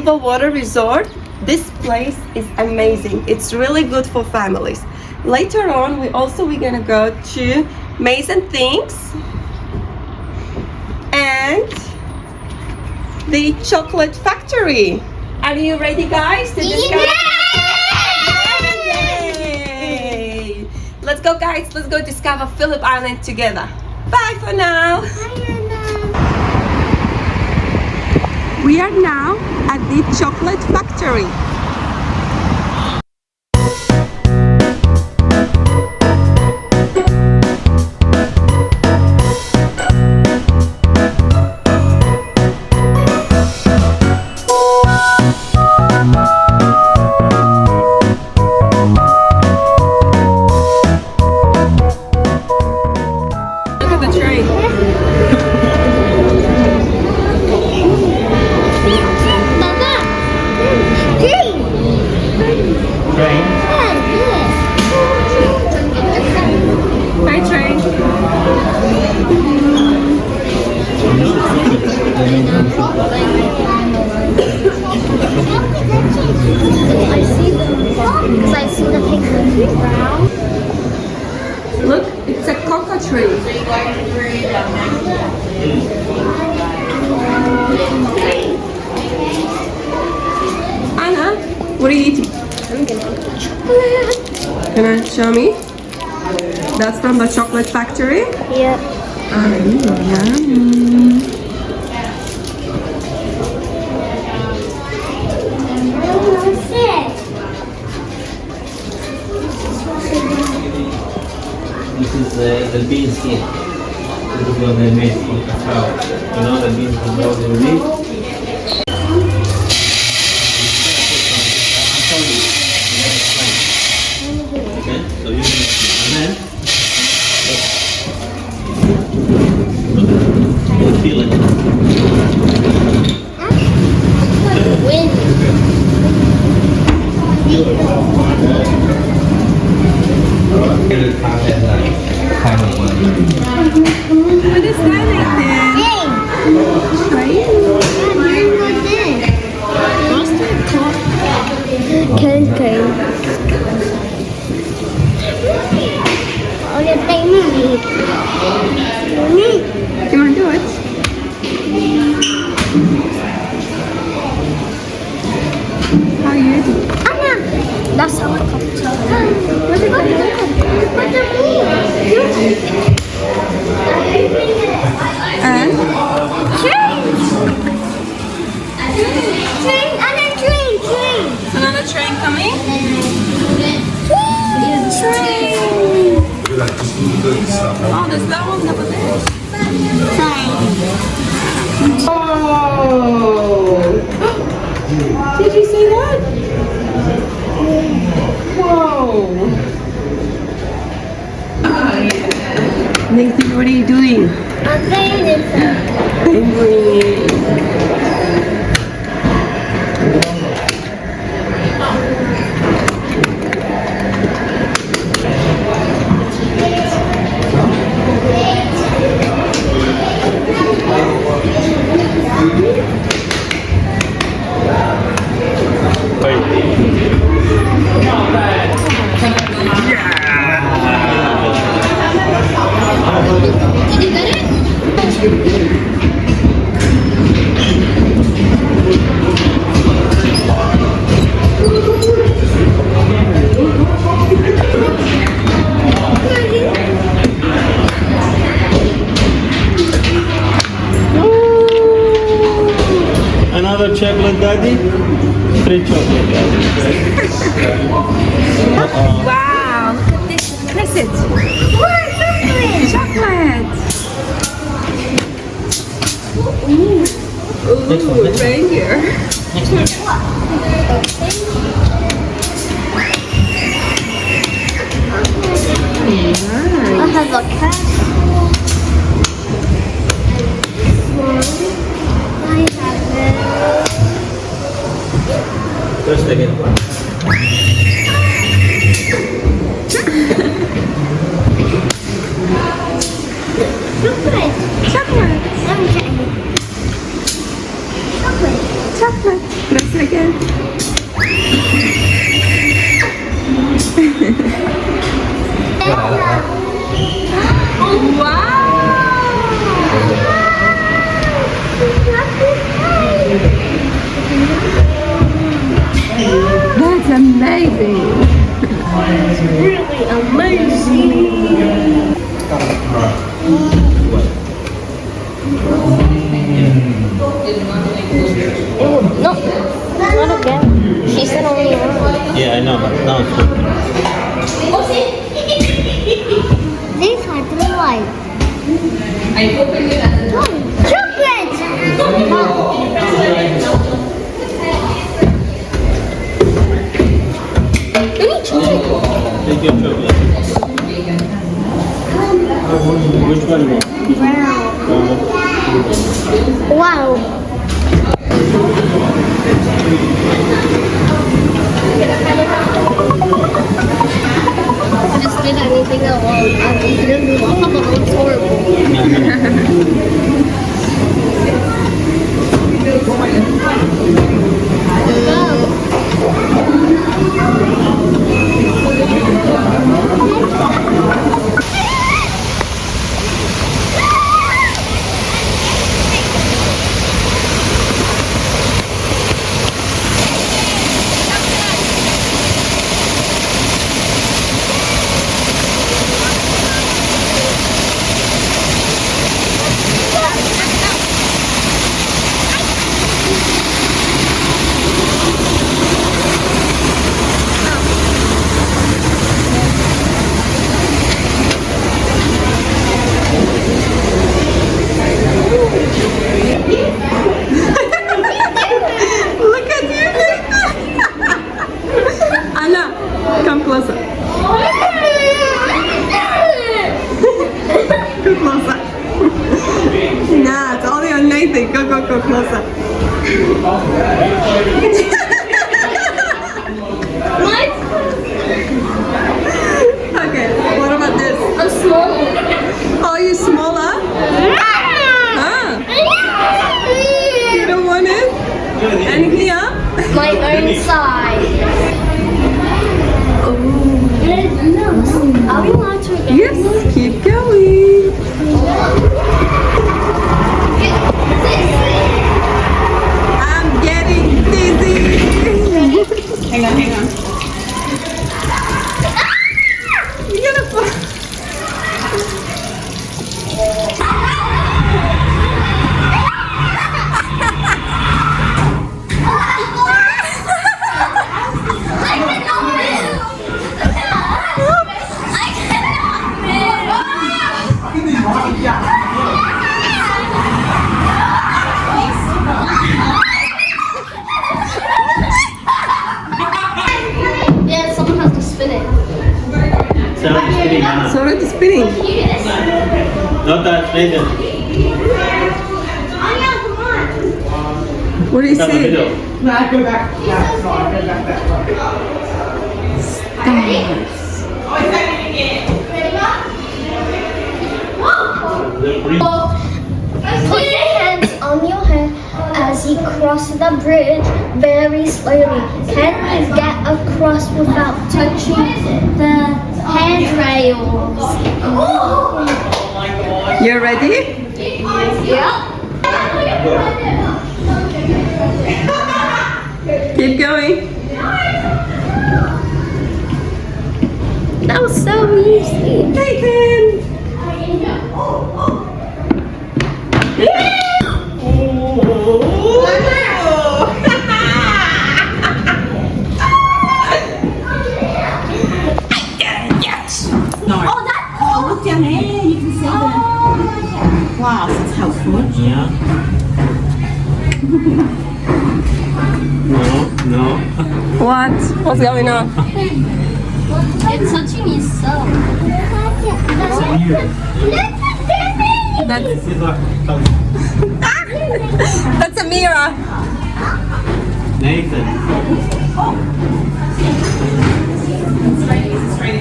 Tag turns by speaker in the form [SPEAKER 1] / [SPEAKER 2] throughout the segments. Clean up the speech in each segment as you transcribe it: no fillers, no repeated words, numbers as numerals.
[SPEAKER 1] Incredible water resort. This place is amazing. It's really good for families. Later on, we're gonna go to Maze and Things and the chocolate factory. Are you ready, guys, to discover? Yay! Let's go, guys. Let's go discover Phillip Island together. Bye for now. We are now at the chocolate factory. Look at the train. Hi, train.
[SPEAKER 2] I see the picture.
[SPEAKER 1] Look, it's a cocoa tree. Anna, what are you eating?
[SPEAKER 2] I'm gonna eat chocolate.
[SPEAKER 1] Can I show me? That's from the chocolate factory.
[SPEAKER 2] Yep.
[SPEAKER 1] Yummy.
[SPEAKER 3] This is the bean skin. This is what they made from cacao. You know the bean cacao they made? Okay, so you mix it. And then, look, feel it.
[SPEAKER 2] Win.
[SPEAKER 1] What is that like there? Train?
[SPEAKER 2] Can. Oh, the thing.
[SPEAKER 1] Do you want to do it? How are you eating?
[SPEAKER 2] Anna, that's helicopter. What the
[SPEAKER 1] And
[SPEAKER 2] Train! Anna, train!
[SPEAKER 1] another train coming?
[SPEAKER 2] Train!
[SPEAKER 1] Oh, there's that one over there. Oh! Did you see that? Whoa! Nathan, what are you doing?
[SPEAKER 2] I'm playing it.
[SPEAKER 1] Penguin.
[SPEAKER 2] Did you get it?
[SPEAKER 3] Another chocolate daddy? 3 chocolate daddy.
[SPEAKER 1] Wow, look at this. What is it? Chocolate. Ooh, reindeer.
[SPEAKER 2] I have a cat. I have it.
[SPEAKER 3] First again.
[SPEAKER 2] Chocolate.
[SPEAKER 1] Chocolate.
[SPEAKER 2] Let me try it. Chocolate.
[SPEAKER 1] Chocolate. for a second. That's amazing.
[SPEAKER 2] It's really amazing. Oh, no, not again. She said only one.
[SPEAKER 3] Yeah, I know, but now it's good.
[SPEAKER 2] These are like chocolate.
[SPEAKER 3] Take your chocolate. Which one you want?
[SPEAKER 2] Brown. Wow. I just did anything I want. I didn't want to, but it's horrible.
[SPEAKER 1] Look at you. Anna, come closer. Go closer. Nah, it's only on Nathan. Go closer.
[SPEAKER 2] What?
[SPEAKER 1] Okay, what about this?
[SPEAKER 2] I'm small.
[SPEAKER 1] Oh, you smaller? Ah, you don't want it? And here?
[SPEAKER 2] My own size. Are we allowed to get
[SPEAKER 1] Yes, keep going. I'm getting dizzy. Hang on. You're gonna fall.
[SPEAKER 2] Yeah, someone has to spin it.
[SPEAKER 3] It's already spinning, Anna.
[SPEAKER 1] It's already spinning.
[SPEAKER 3] Not that, Nathan.
[SPEAKER 1] What do you
[SPEAKER 3] Come in the
[SPEAKER 1] say?
[SPEAKER 3] middle.
[SPEAKER 4] No, I go back. Yeah, no, I go back that way. Oh, is that it again?
[SPEAKER 2] Put your hands on your head as you cross the bridge very slowly. Can you get across without touching the handrails?
[SPEAKER 1] You ready?
[SPEAKER 2] Yeah.
[SPEAKER 1] Keep going.
[SPEAKER 2] That was so easy.
[SPEAKER 1] Nathan!
[SPEAKER 5] Oh, look down there, you can see the... Wow, that's helpful.
[SPEAKER 3] Yeah. No.
[SPEAKER 1] What's going on?
[SPEAKER 2] It's touching me so.
[SPEAKER 1] That's,
[SPEAKER 3] This is like
[SPEAKER 1] that's a mirror.
[SPEAKER 3] Nathan.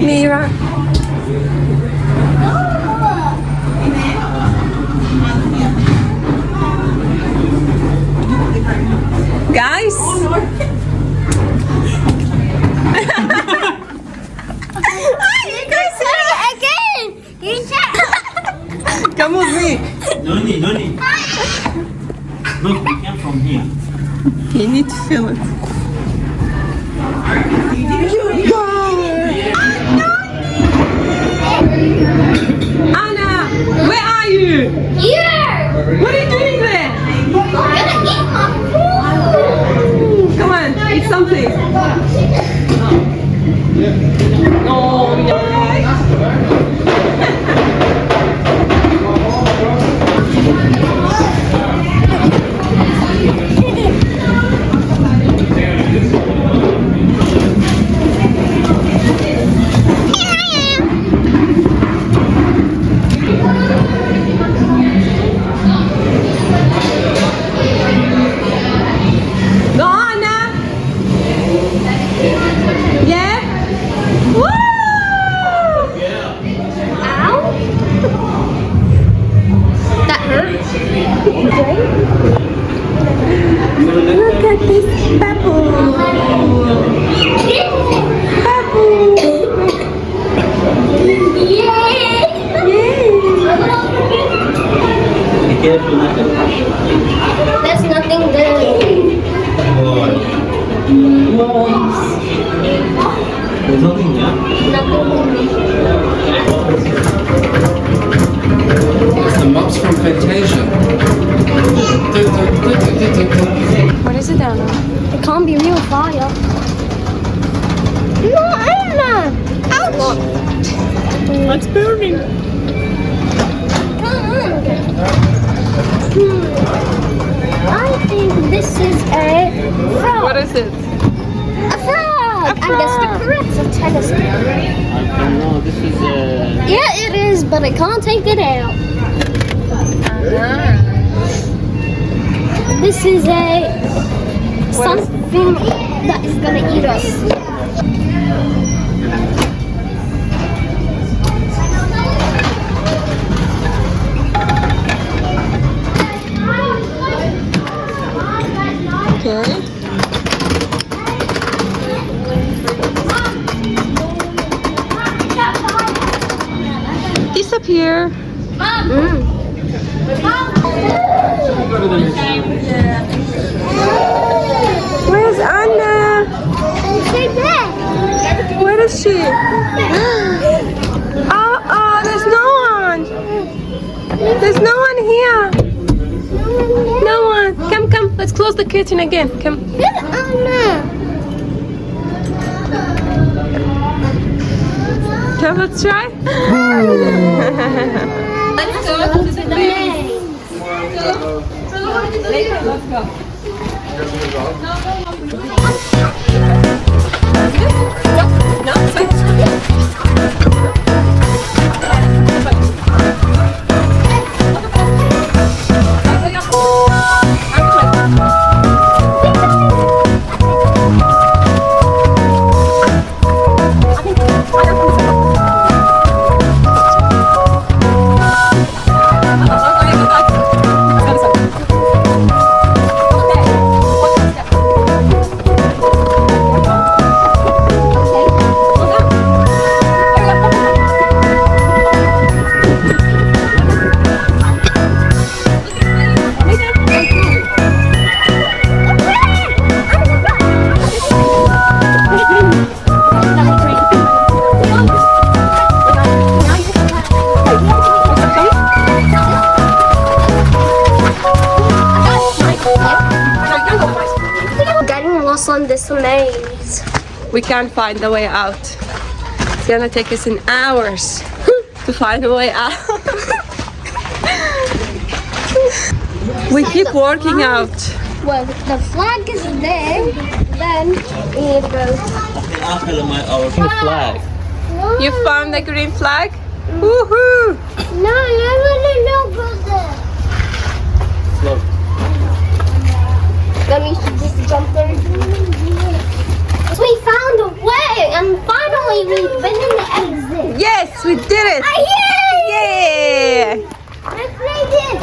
[SPEAKER 1] Mirror. Guys,
[SPEAKER 3] There's nothing here.
[SPEAKER 6] It's the mops from Fantasia.
[SPEAKER 1] What is it, Anna?
[SPEAKER 2] It can't be real fire. No, Anna! Ouch!
[SPEAKER 1] It's burning.
[SPEAKER 2] I think this is a frog.
[SPEAKER 1] What is it?
[SPEAKER 2] A frog!
[SPEAKER 1] A
[SPEAKER 2] I guess the correct is a tennis ball.
[SPEAKER 3] I don't know. This is a.
[SPEAKER 2] Yeah, it is, but I can't take it out. This is a something that is gonna eat us.
[SPEAKER 1] Okay. Disappear. Where's Anna? Where is she? Oh, there's no one. There's no one here. No one. Come. Let's close the curtain again. Come. Come, let's try. Let's go to the maze. Let's go.
[SPEAKER 2] On this maze.
[SPEAKER 1] We can't find the way out. It's gonna take us an hours to find a way out. We keep working out.
[SPEAKER 2] Well, the flag is there, then it goes.
[SPEAKER 3] After our flag.
[SPEAKER 1] You found the green flag? Woohoo!
[SPEAKER 2] No, I really don't go there.
[SPEAKER 3] Look.
[SPEAKER 2] Then we should just jump there. We found a way, and finally we've been in the exit.
[SPEAKER 1] Yes, we did it!
[SPEAKER 2] Yay!
[SPEAKER 1] Yeah!
[SPEAKER 2] I played it.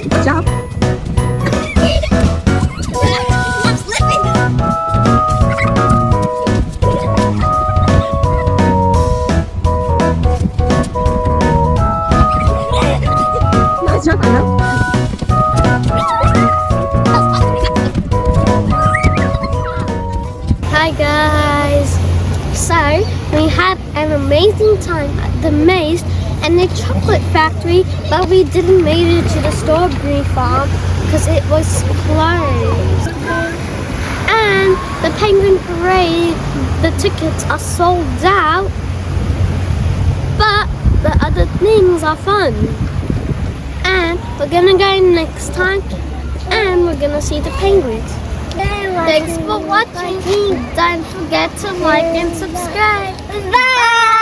[SPEAKER 1] Good job.
[SPEAKER 2] I'm slipping.
[SPEAKER 1] Nice job, Anna.
[SPEAKER 2] Hi guys! So, we had an amazing time at the maze and the chocolate factory, but we didn't make it to the strawberry farm because it was closed. And the penguin parade, the tickets are sold out, but the other things are fun. And we're gonna go next time and we're gonna see the penguins. Thanks for watching. Don't forget to like and subscribe. Bye!